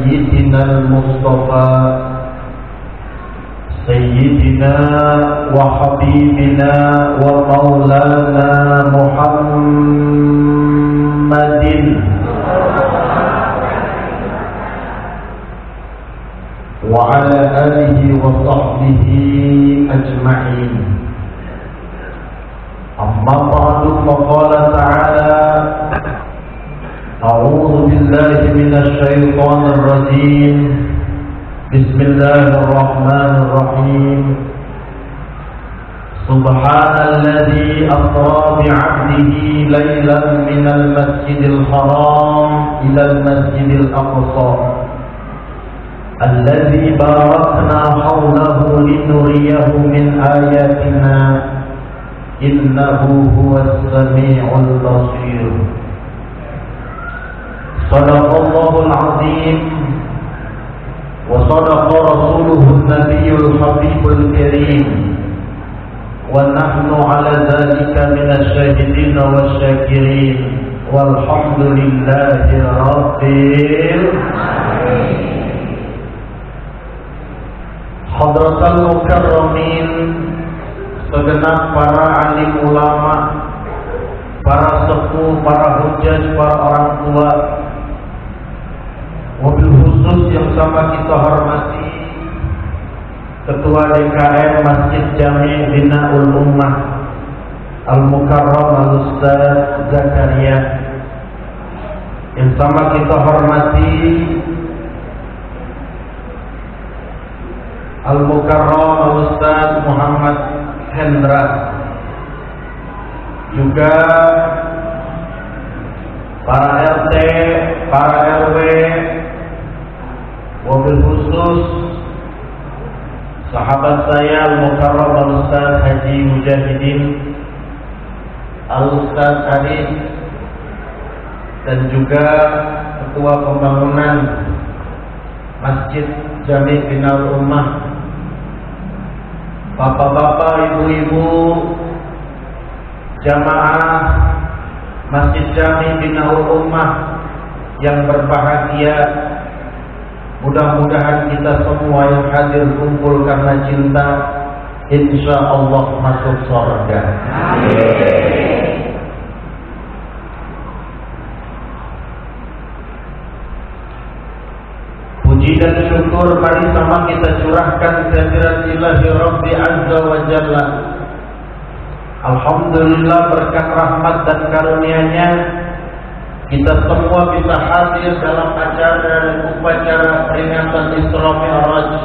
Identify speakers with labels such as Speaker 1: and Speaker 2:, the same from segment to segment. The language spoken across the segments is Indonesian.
Speaker 1: سيدنا المصطفى سيدنا وحبيبنا ومولانا محمد وعلى آله وصحبه أجمعين. أما بعد فقال تعالى: أعوذ بالله من الشيطان الرجيم. بسم الله الرحمن الرحيم. سبحان الذي أسرى بعبده ليلا من المسجد الحرام إلى المسجد الأقصى الذي باركنا حوله لنريه من آياتنا إنه هو السميع البصير. صدق الله العظيم وصدق رسوله النبي الحبيب الكريم ونحن على ذلك من الشاهدين والشاكرين والحمد لله رب العالمين. Hadratal mukarramin, segenap para alim ulama, para sepuh, para hujjaj, para orang tua, wabil khusus yang sama kita hormati Ketua DKM Masjid Jami' Binaul Ummah Al-Mukarram Al-Ustaz Zakaria, yang sama kita hormati Al-Mukarram Al-Ustaz Muhammad Hendra, juga para RT, para RW, wabil khusus sahabat saya Al-Mukarram Al-Ustaz Haji Mujahidin Al-Ustaz Arif, dan juga Ketua Pembangunan Masjid Jami' Binaul Ummah, bapak-bapak, ibu-ibu, jamaah Masjid Jami' Binaul Ummah yang berbahagia. Mudah-mudahan kita semua yang hadir kumpul karena cinta, insya Allah masuk surga. Amin. Puji dan syukur mari sama kita curahkan kehadirat Ilahi Rabbi Azza wa Jalla. Alhamdulillah, berkat rahmat dan karunia-Nya kita semua bisa hadir dalam acara dan upacara peringatan Isra Mi'raj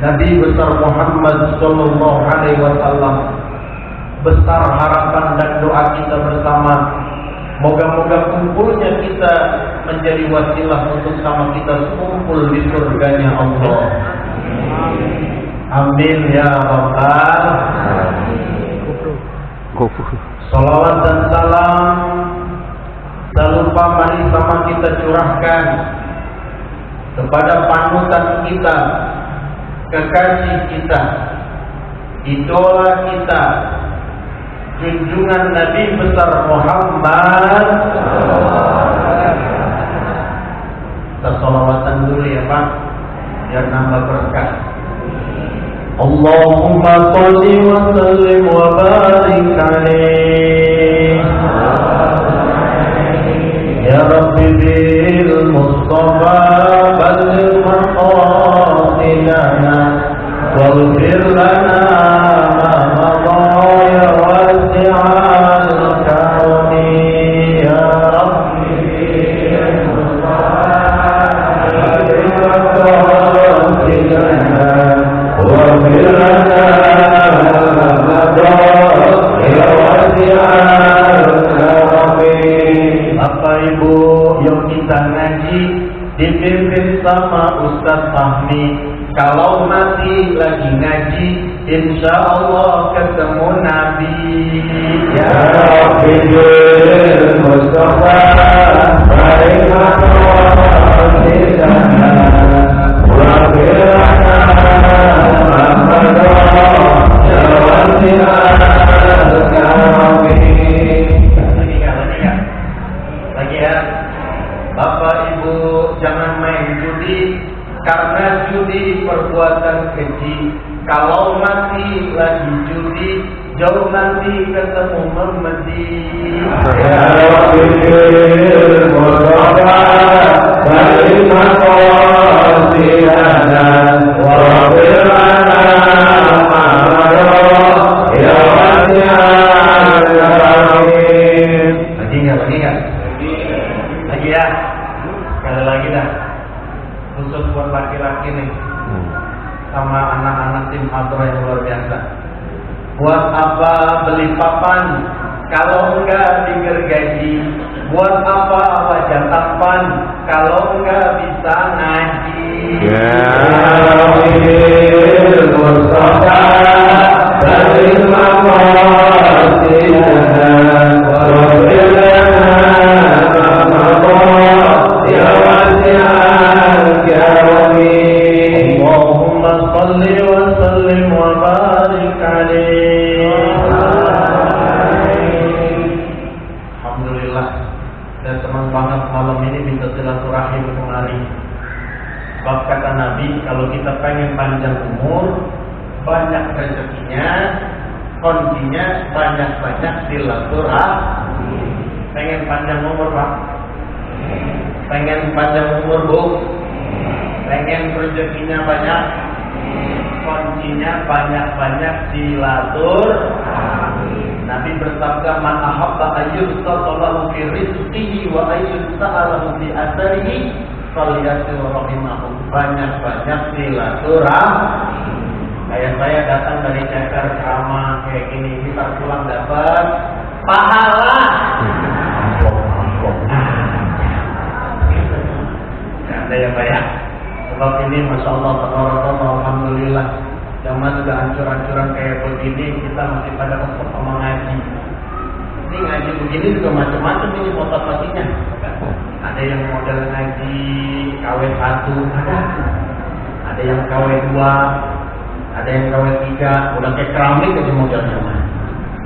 Speaker 1: Nabi besar Muhammad sallallahu alaihi wasallam. Besar harapan dan doa kita bersama, moga-moga kumpulnya kita menjadi wasilah untuk sama kita kumpul di surganya Allah. Amin ya rabbal alamin. Salawat dan salam tak lupa mari sama kita curahkan kepada panutan kita, kekasih kita, idola kita, junjungan Nabi besar Muhammad. Kita salawatan dulu ya Pak, biar nambah berkah. Allahumma sholli wa sallim wa barik alaihi ya Rabbi bil Mustafa balligh maqasidana waghfir lana ma madha ya wasi'al karami ya Rabbi bil Mustafa balligh maqasidana waghfir lana ma madha ya wasi'al karami. Bapak Ibu yang kita ngaji dipimpin sama Ustaz Fahmi, kalau nanti lagi ngaji insya Allah ketemu Nabi. Ya Rabbi bil Mustafa barik maqasidana waghfir lana ma madha ya wasi'al karami. Lagi ya Bapak Ibu, jangan main judi, karena judi perbuatan keji. Kalau mati lagi judi, jauh nanti ketemu memedi. Lagi ya, sekali lagi dah. Khusus buat laki-laki nih, sama anak-anak tim hadroh yang luar biasa. Buat apa beli papan kalau enggak digergaji? Buat apa wajah tampan kalau enggak bisa ngaji? Sebab kata Nabi, kalau kita pengen panjang umur, banyak rezekinya, kuncinya banyak-banyak silaturahmi. Pengen panjang umur, Pak? Pengen panjang umur, Bu? Pengen rezekinya banyak, kuncinya banyak-banyak silaturahmi. Nabi bersabda, man ahabba ayyustallahu fi rizqihi wa ayyusa'alahu fi asarihi falyasirrahimahum. Banyak-banyak silaturahmi. Kayak saya datang dari Jakarta ceramah kayak gini, kita pulang dapat pahala. Ada ya Pak ya. Sebab ini Masya Allah, alhamdulillah. Zaman sudah hancur-hancuran kayak begini, kita masih pada tetap mengaji. Ini ngaji begini juga macam-macam ini motivasinya. Ada yang model ngaji KW1, ada yang KW2, ada yang KW3, udah kayak keramik aja modelnya.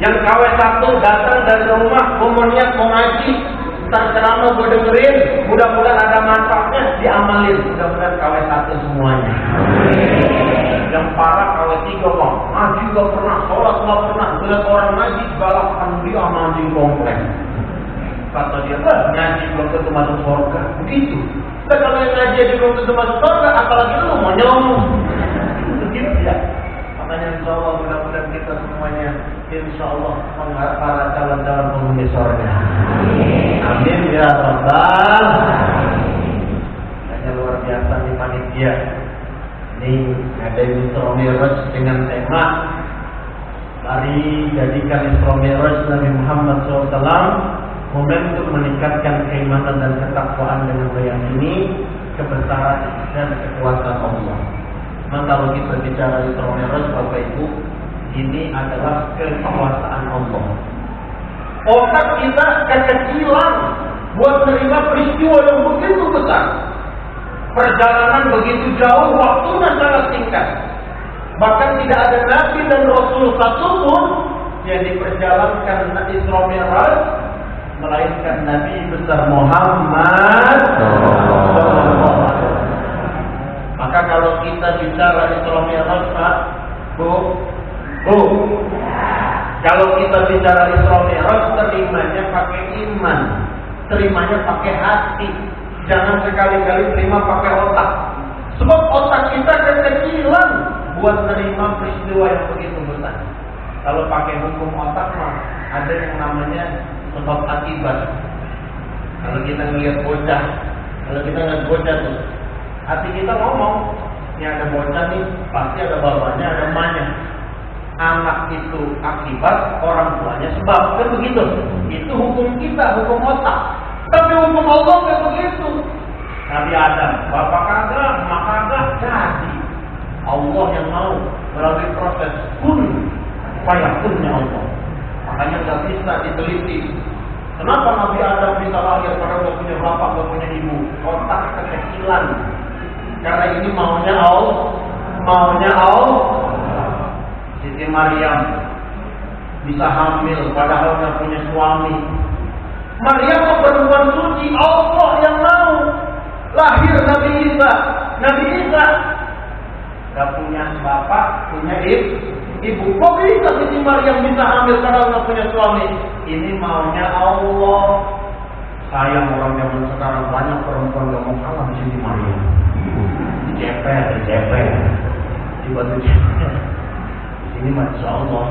Speaker 1: Yang KW1 datang dari rumah, mau niat mau ngaji, ntar ceramah gue dengerin, mudah-mudahan ada manfaatnya, diamalin, mudah-mudahan KW1 semuanya. Yang parah KW3 bang, ngaji gak pernah, sholat gak pernah, melihat orang ngaji galakkan dia sama anjing komplek. Kata dia, ngaji belum tentu masuk surga. Begitu. Dan kalau yang ngaji belum tentu masuk surga, apalagi lu mau nyomong. Begitu ya. Makanya insya Allah mudah-mudahan kita semuanya, insya Allah mengharap para calon-calon penghuni surga. Amin ya Rabbal. Hanya luar biasa nih panitia. Ini ada Isra Mi'raj dengan tema Mari jadikan Isra Mi'raj Nabi Muhammad SAW momentum meningkatkan keimanan dan ketakwaan dengan meyakini kebesaran dan kekuatan Allah. Maka kalau kita bicara Isra Mi'raj, Bapak Ibu, ini adalah kekuasaan Allah. Otak kita kekecilan buat menerima peristiwa yang begitu besar. Perjalanan begitu jauh, waktunya sangat singkat. Bahkan tidak ada Nabi dan Rasul satupun yang diperjalankan Isra Mi'raj melainkan Nabi besar Muhammad. Maka kalau kita bicara Isra Mi'raj, Pak, Bu, kalau kita bicara Isra Mi'raj, terimanya pakai iman, terimanya pakai hati. Jangan sekali-kali terima pakai otak. Sebab otak kita kekecilan buat menerima peristiwa yang begitu besar. Kalau pakai hukum otak mah ada yang namanya sebab akibat. Kalau kita ngelihat bocah, tuh, hati kita ngomong, ini ada bocah nih, pasti ada bapaknya, ada emaknya. Anak itu akibat, orang tuanya sebab, kan begitu. Itu hukum kita, hukum otak. Tapi hukum Allah kayak begitu. Nabi Adam, bapak kagak, emak kagak, jadi Allah yang mau melalui proses kun fayakunnya Allah. Makanya nggak bisa diteliti. Kenapa Nabi Adam bisa lahir padahal nggak punya bapak, nggak punya ibu? Otak kekecilan. Karena ini maunya Allah. Siti Maryam bisa hamil padahal nggak punya suami. Maryam perempuan suci, Allah yang mau. Lahir Nabi Isa. Nabi Isa gak punya bapak, punya ibu. Kok bisa Siti Maryam bisa hamil karena gak punya suami? Ini maunya Allah. Sayang orang zaman sekarang banyak perempuan gak mau kalah di Siti Maryam. Dijeper. Dibantu jeper. Ini Masya Allah.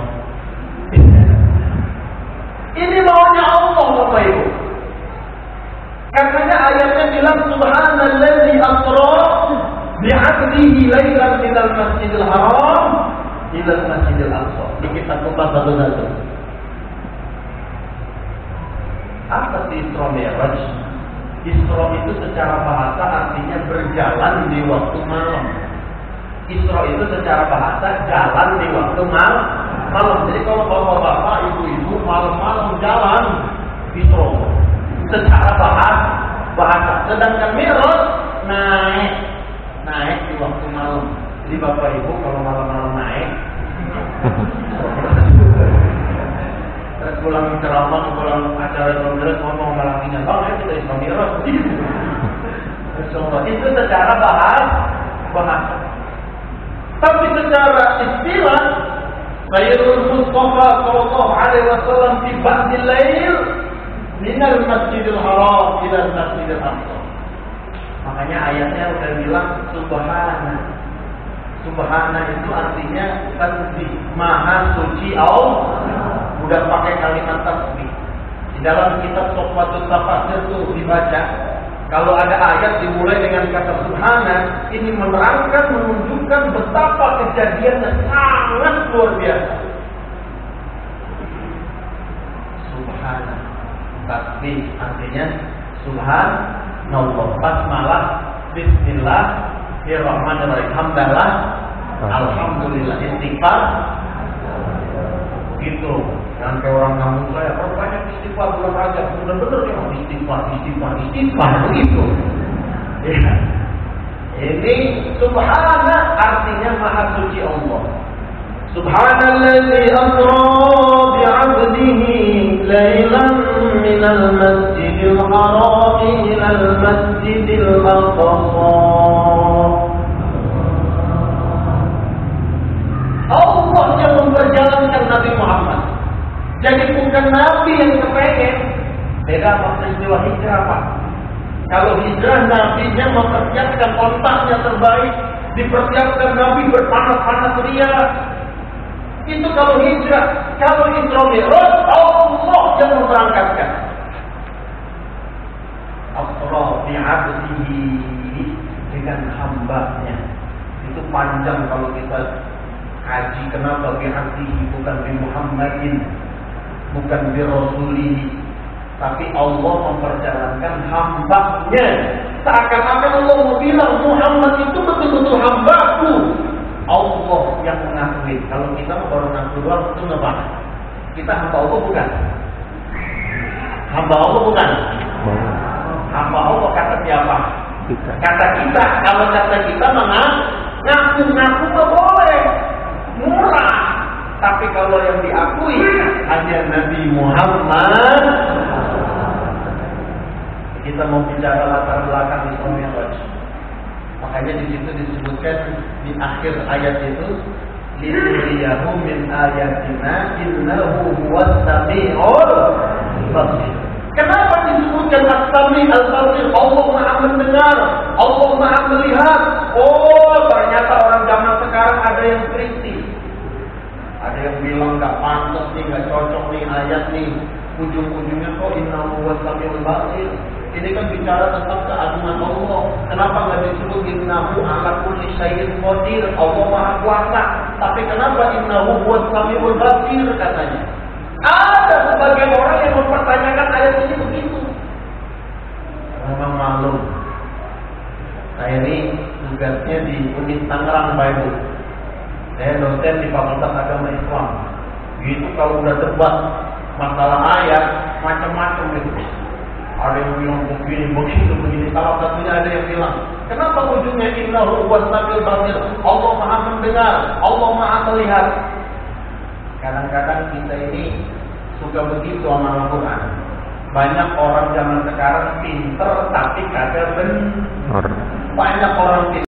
Speaker 1: Ini maunya Allah Bapak Ibu. Karenanya ayatnya bilang Subhanallazi asra bi'abdihi lailan minal masjidil haram ilal masjidil aqsa. Kita kupas satu-satu. Apa sih Isra Mi'raj? Isra itu secara bahasa artinya berjalan di waktu malam. Isra itu secara bahasa jalan di waktu malam. Jadi kalau bapak-bapak, ibu-ibu malam-malam jalan Isra secara bahasa. Sedangkan Mi'raj naik di waktu malam. Jadi bapak ibu kalau malam-malam naik terus pulang ceramah, pulang acara kongres ngomong malakinya, bang itu dari Isra Mi'raj. Itu secara bahasa. Tapi secara istilah, Sayyidul Mustafa sallallahu alaihi wasallam fi ba'dil lail minal masjidil haram ila masjidil aqsa. Makanya ayatnya udah bilang Subhana itu artinya tasbih, maha suci Allah. Udah pakai kalimat tasbih. Di dalam kitab Tuhfatul Tafasir itu dibaca, kalau ada ayat dimulai dengan kata Subhana, ini menerangkan, menunjukkan betapa kejadiannya sangat luar biasa. Subhana, tasbih artinya Subhanallah, basmalah, Bismillahirrahmanirrahim, hamdalah, alhamdulillah, istighfar, gitu. Jangan kayak orang kampung saya, banyak istighfar bulan Rajab, bener-bener ya istighfar begitu. Ya. Ini Subhana artinya maha suci Allah. Subhanallazi asra bi'abdihi lailan minal masjidil haram ilal masjidil aqsa. Allah yang memperjalankan Nabi Muhammad. Jadi bukan Nabi yang kepengen. Beda sama peristiwa hijrah Pak. Kalau hijrah Nabinya mempersiapkan kontaknya terbaik, dipersiapkan Nabi berpanas-panas ria. Itu kalau hijrah. Kalau Isra Mi'raj, Allah yang memberangkatkan. Asra bi'abdihi, dengan hambanya. Itu panjang kalau kita kaji. Kenapa bi'abdihi bukan bi Muhammadin, bukan bi Rasulihi, tapi Allah memperjalankan hambanya. Seakan-akan Allah mau bilang Muhammad itu betul-betul hambaku. Allah yang mengakui. Kalau kita baru ngaku doang itu nggak. Kita hamba Allah bukan? Hamba Allah bukan? Hamba Allah kata siapa? Kata kita. Kalau kata kita ngaku mah boleh, murah. Tapi kalau yang diakui hanya Nabi Muhammad. Kita mau bicara latar belakang Isra Mi'raj. Makanya di situ disebutkan di akhir ayat itu, "Linuriyahu min ayatina innahu huwas sami'ul basir." Kenapa disebutkan as-sami' al-basir? Allah Maha mendengar, Allah Maha melihat. Oh, ternyata orang zaman sekarang ada yang kritis. Ada yang bilang nggak pantas nih, nggak cocok nih ayat nih. Ujung-ujungnya kok innahu huwas sami'ul basir. Ini kan bicara tentang keagungan Allah. Kenapa nggak disebut innahu ala kulli syai'in qadir? Allah Maha Kuasa. Tapi kenapa innahu huwas sami'ul basir katanya? Ada sebagian orang yang mempertanyakan ayat ini begitu. Memang maklum. Saya ini tugasnya di Unit Tangerang Pak Ibu. Saya dosen di Fakultas Agama Islam. Gitu kalau udah debat masalah ayat macam-macam gitu. Ada yang bilang begini, begini. Salah satunya ada yang bilang, kenapa ujungnya innahu huwas sami'ul basir? Allah Maha mendengar, Allah Maha melihat. Kadang-kadang kita ini suka begitu sama Al-Quran. Banyak orang zaman sekarang pinter tapi kagak bener. Banyak orang pinter